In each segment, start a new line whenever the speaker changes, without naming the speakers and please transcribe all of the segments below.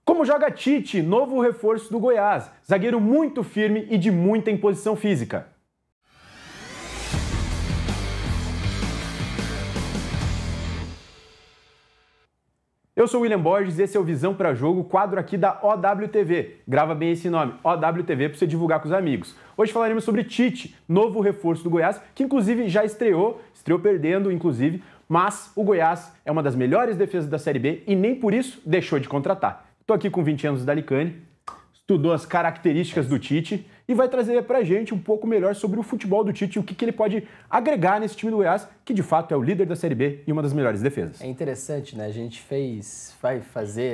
Como joga Tite, novo reforço do Goiás, zagueiro muito firme e de muita imposição física. Eu sou o William Borges e esse é o Visão para Jogo, quadro aqui da OWTV. Grava bem esse nome, OWTV, para você divulgar com os amigos. Hoje falaremos sobre Tite, novo reforço do Goiás, que inclusive já estreou perdendo, inclusive, mas o Goiás é uma das melhores defesas da Série B e nem por isso deixou de contratar. Estou aqui com 20 anos da Alicane, estudou as características do Tite e vai trazer pra gente um pouco melhor sobre o futebol do Tite e o que ele pode agregar nesse time do Goiás, que de fato é o líder da Série B e uma das melhores defesas.
É interessante, né? A gente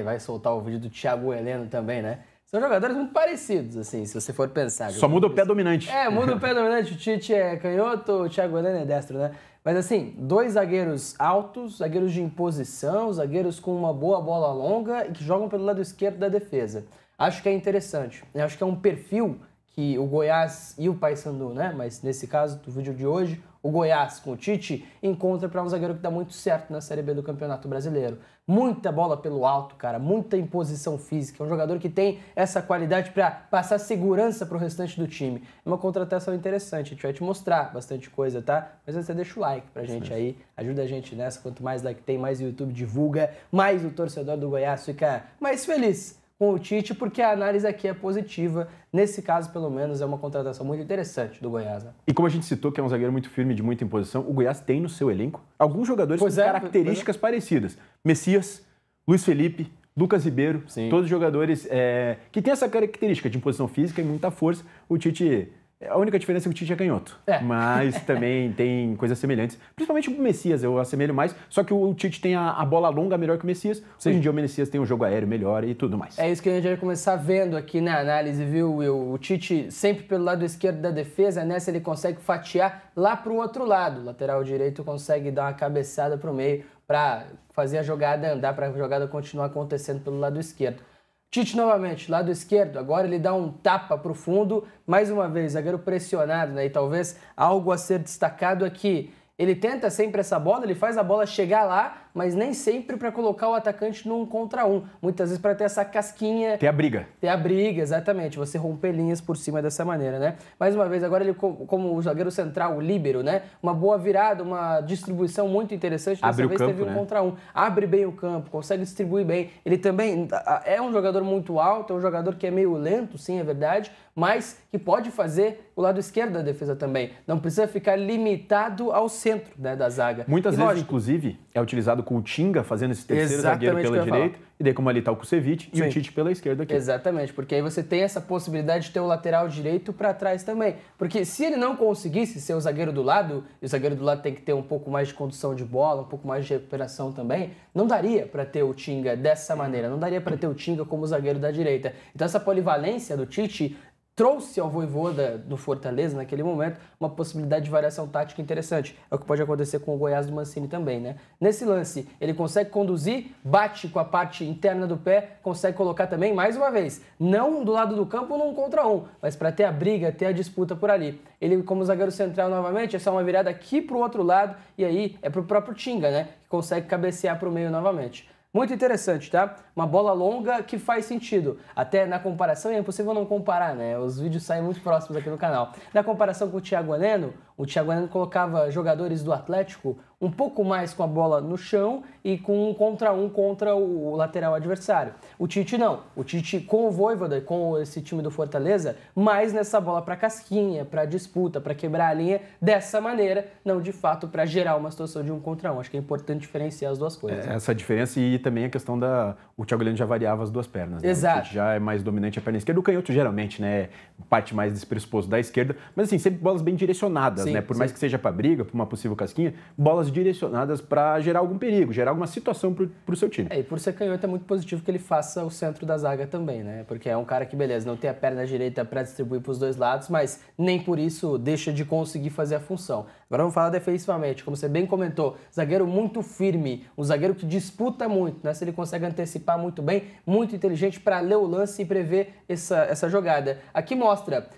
vai soltar o vídeo do Thiago Heleno também, né? São jogadores muito parecidos, assim, se você for pensar.
Só muda o pé dominante.
Muda o pé dominante. O Tite é canhoto, o Thiago Heleno é destro, né? Mas assim, dois zagueiros altos, zagueiros de imposição, zagueiros com uma boa bola longa e que jogam pelo lado esquerdo da defesa. Acho que é interessante. Eu acho que é um perfil que o Goiás e o Paysandu, né? Mas nesse caso do vídeo de hoje, o Goiás com o Tite encontra para um zagueiro que dá muito certo na Série B do Campeonato Brasileiro. Muita bola pelo alto, cara, muita imposição física. É um jogador que tem essa qualidade para passar segurança para o restante do time. É uma contratação interessante, a gente vai te mostrar bastante coisa, tá? Mas você deixa o like pra gente aí, ajuda a gente nessa. Quanto mais like tem, mais o YouTube divulga, mais o torcedor do Goiás fica mais feliz com o Tite, porque a análise aqui é positiva. Nesse caso, pelo menos, é uma contratação muito interessante do Goiás, né?
E como a gente citou que é um zagueiro muito firme, de muita imposição, o Goiás tem no seu elenco alguns jogadores com características parecidas. Messias, Luiz Felipe, Lucas Ribeiro, todos jogadores que têm essa característica de imposição física e muita força. O Tite... A única diferença é que o Tite é canhoto, mas também tem coisas semelhantes. Principalmente o Messias, eu assemelho mais, só que o Tite tem a bola longa melhor que o Messias. Hoje em dia o Messias tem um jogo aéreo melhor e tudo mais.
É isso que a gente vai começar vendo aqui na análise, viu, Will? O Tite sempre pelo lado esquerdo da defesa, nessa ele consegue fatiar lá para o outro lado. O lateral direito consegue dar uma cabeçada para o meio para fazer a jogada andar, para a jogada continuar acontecendo pelo lado esquerdo. Tite novamente, lado esquerdo, agora ele dá um tapa para o fundo, mais uma vez, zagueiro pressionado, né? E talvez algo a ser destacado aqui. Ele tenta sempre essa bola, ele faz a bola chegar lá, mas nem sempre para colocar o atacante num contra um. Muitas vezes para ter essa casquinha...
Ter a briga.
Ter a briga, exatamente. Você romper linhas por cima dessa maneira, né? Mais uma vez, agora ele como o zagueiro central, o líbero, né? Uma boa virada, uma distribuição muito interessante.
Dessa vez
teve um contra um. Abre bem o campo, consegue distribuir bem. Ele também é um jogador muito alto, é um jogador que é meio lento, sim, é verdade, mas que pode fazer o lado esquerdo da defesa também. Não precisa ficar limitado ao centro, né, da zaga.
Muitas vezes, inclusive, é utilizado com o Tinga fazendo esse terceiro zagueiro pela direita, e daí como ali está o Kusevich e o Tite pela esquerda aqui.
Exatamente, porque aí você tem essa possibilidade de ter o lateral direito para trás também. Porque se ele não conseguisse ser o zagueiro do lado, e o zagueiro do lado tem que ter um pouco mais de condução de bola, um pouco mais de recuperação também, não daria para ter o Tinga dessa maneira, não daria para ter o Tinga como zagueiro da direita. Então essa polivalência do Tite trouxe ao Vojvoda do Fortaleza, naquele momento, uma possibilidade de variação tática interessante. É o que pode acontecer com o Goiás do Mancini também, né? Nesse lance, ele consegue conduzir, bate com a parte interna do pé, consegue colocar também, mais uma vez, não do lado do campo num contra um, mas para ter a briga, ter a disputa por ali. Ele, como zagueiro central novamente, é só uma virada aqui pro outro lado, e aí é pro próprio Tinga, né? Que consegue cabecear pro meio novamente. Muito interessante, tá? Uma bola longa que faz sentido. Até na comparação, é impossível não comparar, né? Os vídeos saem muito próximos aqui no canal. Na comparação com o Thiago Heleno colocava jogadores do Atlético um pouco mais com a bola no chão e com um contra o lateral adversário. O Tite não. O Tite com o Vojvoda, com esse time do Fortaleza, mais nessa bola para casquinha, para disputa, para quebrar a linha dessa maneira, não de fato para gerar uma situação de um contra um. Acho que é importante diferenciar as duas coisas.
Essa diferença e também a questão o Thiago Heleno já variava as duas pernas, né?
Exato.
O Tite já é mais dominante a perna esquerda, o canhoto geralmente, né? Parte mais desse pressuposto da esquerda, mas assim, sempre bolas bem direcionadas, né? Por mais que seja para briga, para uma possível casquinha, bolas direcionadas para gerar algum perigo, gerar alguma situação para o seu time.
E por ser canhoto é muito positivo que ele faça o centro da zaga também, né? Porque é um cara que, beleza, não tem a perna direita para distribuir para os dois lados, mas nem por isso deixa de conseguir fazer a função. Agora vamos falar defensivamente, como você bem comentou, zagueiro muito firme, um zagueiro que disputa muito, né? Se ele consegue antecipar muito bem, muito inteligente para ler o lance e prever essa jogada. Aqui mostra...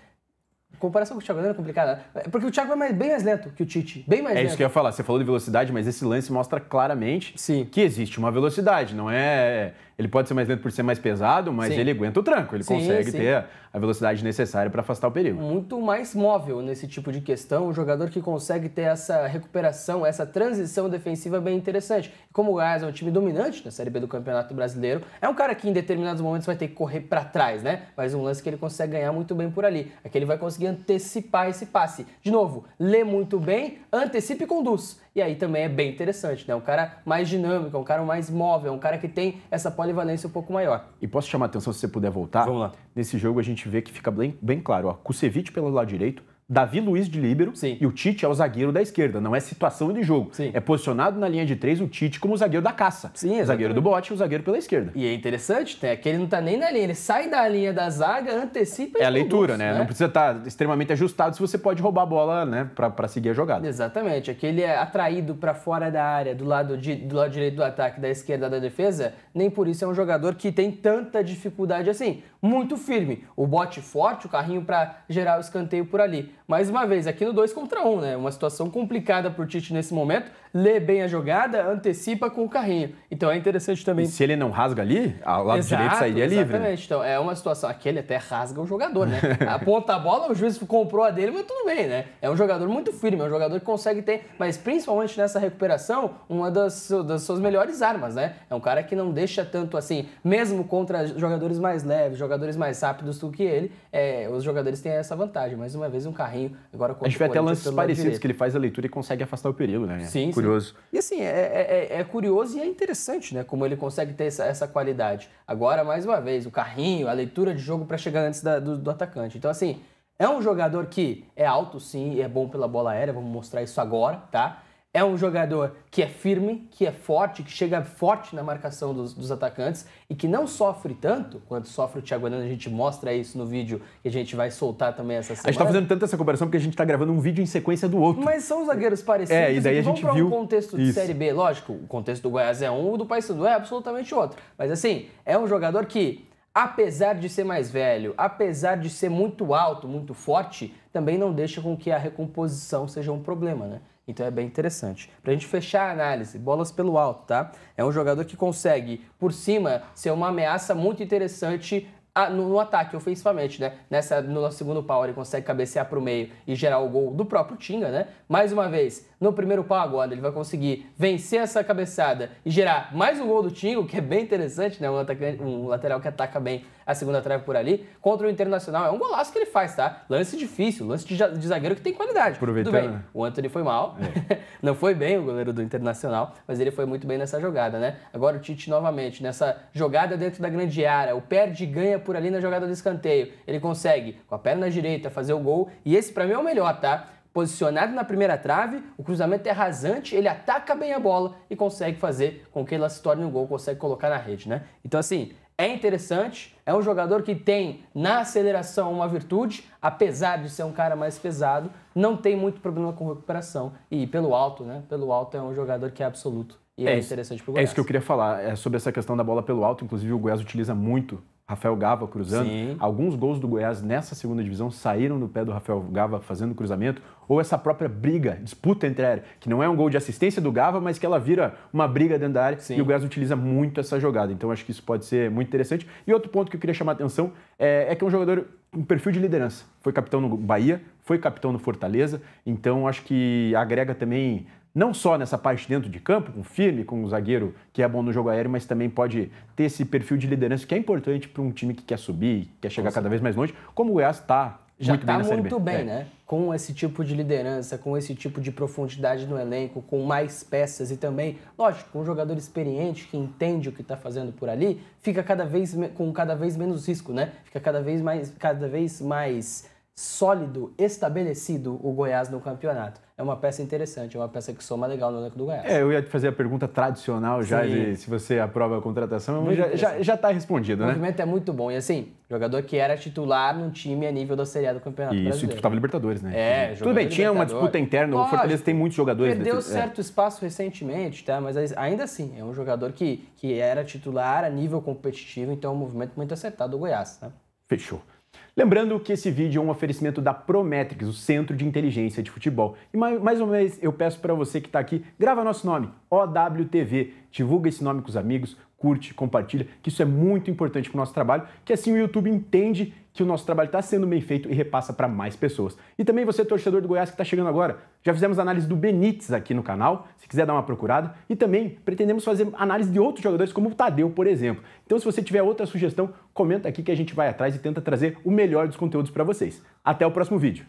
Comparação com o Thiago Heleno é complicada, porque o Thiago é bem mais lento que o Tite, bem mais lento.
É isso que eu ia falar, você falou de velocidade, mas esse lance mostra claramente que existe uma velocidade, não é Ele pode ser mais lento por ser mais pesado, mas
Sim.
ele aguenta o tranco. Ele
Sim,
consegue
sim.
ter a velocidade necessária para afastar o perigo.
Muito mais móvel nesse tipo de questão, um jogador que consegue ter essa recuperação, essa transição defensiva bem interessante. Como o Goiás é um time dominante na Série B do Campeonato Brasileiro, é um cara que em determinados momentos vai ter que correr para trás, né? Mas um lance que ele consegue ganhar muito bem por ali. Aqui ele vai conseguir antecipar esse passe. De novo, lê muito bem, antecipa e conduz. E aí também é bem interessante, né? Um cara mais dinâmico, um cara mais móvel, um cara que tem essa polivalência um pouco maior.
E posso chamar a atenção, se você puder voltar?
Vamos lá.
Nesse jogo a gente vê que fica bem claro, ó. Kusevich pelo lado direito, Davi Luiz de líbero.
Sim.
E o Tite é o zagueiro da esquerda. Não é situação de jogo.
Sim.
É posicionado na linha de 3 o Tite como o zagueiro da caça.
Sim,
o
exatamente.
zagueiro do bote e o zagueiro pela esquerda.
E é interessante, né? Que ele não tá nem na linha, ele sai da linha da zaga, antecipa e
É a
conduz,
leitura, né? Não precisa estar extremamente ajustado se você pode roubar a bola, né? Pra seguir a jogada.
Exatamente. Aqui ele é atraído para fora da área, do lado direito do ataque, da esquerda da defesa, nem por isso é um jogador que tem tanta dificuldade assim. Muito firme. O bote forte, o carrinho para gerar o escanteio por ali. Mais uma vez, aqui no 2 contra 1, né? Uma situação complicada por Tite nesse momento. Lê bem a jogada, antecipa com o carrinho. Então é interessante também.
E se ele não rasga ali, ao lado direito sairia livre.
Exatamente. Então é uma situação. Aqui ele até rasga o jogador, né? Aponta a bola, o juiz comprou a dele, mas tudo bem, né? É um jogador muito firme, é um jogador que consegue ter, mas principalmente nessa recuperação, uma das suas melhores armas, né? É um cara que não deixa tanto assim, mesmo contra jogadores mais leves, jogadores mais rápidos do que ele, os jogadores têm essa vantagem. Mais uma vez, um carrinho. Agora
A gente vê até lances parecidos que ele faz a leitura e consegue afastar o perigo, né?
Sim,
curioso.
Sim. E assim, é curioso e é interessante, né? Como ele consegue ter essa qualidade. Agora, mais uma vez, o carrinho, a leitura de jogo para chegar antes do atacante. Então, assim, é um jogador que é alto, sim, e é bom pela bola aérea. Vamos mostrar isso agora, tá? É um jogador que é firme, que é forte, que chega forte na marcação dos atacantes e que não sofre tanto quanto sofre o Thiago Hernandes. A gente mostra isso no vídeo que a gente vai soltar também essa semana.
A gente tá fazendo tanto essa comparação porque a gente tá gravando um vídeo em sequência do outro.
Mas são zagueiros parecidos
e daí a gente
vão
viu
para um contexto de
isso.
Série B. Lógico, o contexto do Goiás é um, o do Paysandu é absolutamente outro. Mas assim, é um jogador que, apesar de ser mais velho, apesar de ser muito alto, muito forte, também não deixa com que a recomposição seja um problema, né? Então é bem interessante. Pra gente fechar a análise, bolas pelo alto, tá? É um jogador que consegue, por cima, ser uma ameaça muito interessante no ataque, ofensivamente, né? No segundo pau ele consegue cabecear pro meio e gerar o gol do próprio Tinga, né? Mais uma vez, no primeiro pau agora ele vai conseguir vencer essa cabeçada e gerar mais um gol do Tinga, o que é bem interessante, né? Um lateral que ataca bem a segunda trave por ali. Contra o Internacional, é um golaço que ele faz, tá? Lance difícil, lance de zagueiro que tem qualidade. Tudo bem, o Antony foi mal, não foi bem o goleiro do Internacional, mas ele foi muito bem nessa jogada, né? Agora o Tite novamente, nessa jogada dentro da grande área, o perde e ganha por ali na jogada do escanteio. Ele consegue, com a perna direita, fazer o gol, e esse pra mim é o melhor, tá? Posicionado na primeira trave, o cruzamento é rasante, ele ataca bem a bola e consegue fazer com que ela se torne um gol, consegue colocar na rede, né? Então assim, é interessante, é um jogador que tem na aceleração uma virtude, apesar de ser um cara mais pesado, não tem muito problema com recuperação. E pelo alto, né? Pelo alto é um jogador que é absoluto e é interessante pro Goiás.
É isso que eu queria falar, sobre essa questão da bola pelo alto, inclusive o Goiás utiliza muito Rafael Gava cruzando.
Sim.
Alguns gols do Goiás nessa segunda divisão saíram do pé do Rafael Gava fazendo cruzamento, ou essa própria briga, disputa entre a área, que não é um gol de assistência do Gava, mas que ela vira uma briga dentro da área. Sim. E o Goiás utiliza muito essa jogada. Então acho que isso pode ser muito interessante. E outro ponto que eu queria chamar a atenção é que é um jogador com perfil de liderança. Foi capitão no Bahia, foi capitão no Fortaleza, então acho que agrega também, não só nessa parte dentro de campo, com firme, com um zagueiro que é bom no jogo aéreo, mas também pode ter esse perfil de liderança que é importante para um time que quer subir, quer chegar cada vez mais longe, como o Goiás está muito bem na Série B.
Já está muito bem, né? Com esse tipo de liderança, com esse tipo de profundidade no elenco, com mais peças e também, lógico, com um jogador experiente que entende o que está fazendo por ali, fica cada vez menos risco, né? Fica cada vez mais sólido, estabelecido o Goiás no campeonato. É uma peça interessante, é uma peça que soma legal no elenco do Goiás.
Eu ia fazer a pergunta tradicional já, se você aprova a contratação, mas já está respondido, né?
O movimento é muito bom. E assim, jogador que era titular num time a nível da Série A do Campeonato Brasileiro.
Isso, e disputava Libertadores, né?
Tudo
bem, tinha uma disputa interna, o Fortaleza tem muitos jogadores.
Perdeu certo espaço recentemente, tá? Mas ainda assim, é um jogador que era titular a nível competitivo, então é um movimento muito acertado do Goiás, tá?
Fechou. Lembrando que esse vídeo é um oferecimento da Prometrics, o Centro de Inteligência de Futebol. E mais uma vez eu peço para você que está aqui, grava nosso nome, OWTV, divulga esse nome com os amigos, curte, compartilha, que isso é muito importante para o nosso trabalho, que assim o YouTube entende que o nosso trabalho está sendo bem feito e repassa para mais pessoas. E também você, torcedor do Goiás que está chegando agora, já fizemos análise do Benítez aqui no canal, se quiser dar uma procurada, e também pretendemos fazer análise de outros jogadores, como o Tadeu, por exemplo. Então, se você tiver outra sugestão, comenta aqui que a gente vai atrás e tenta trazer o melhor dos conteúdos para vocês. Até o próximo vídeo.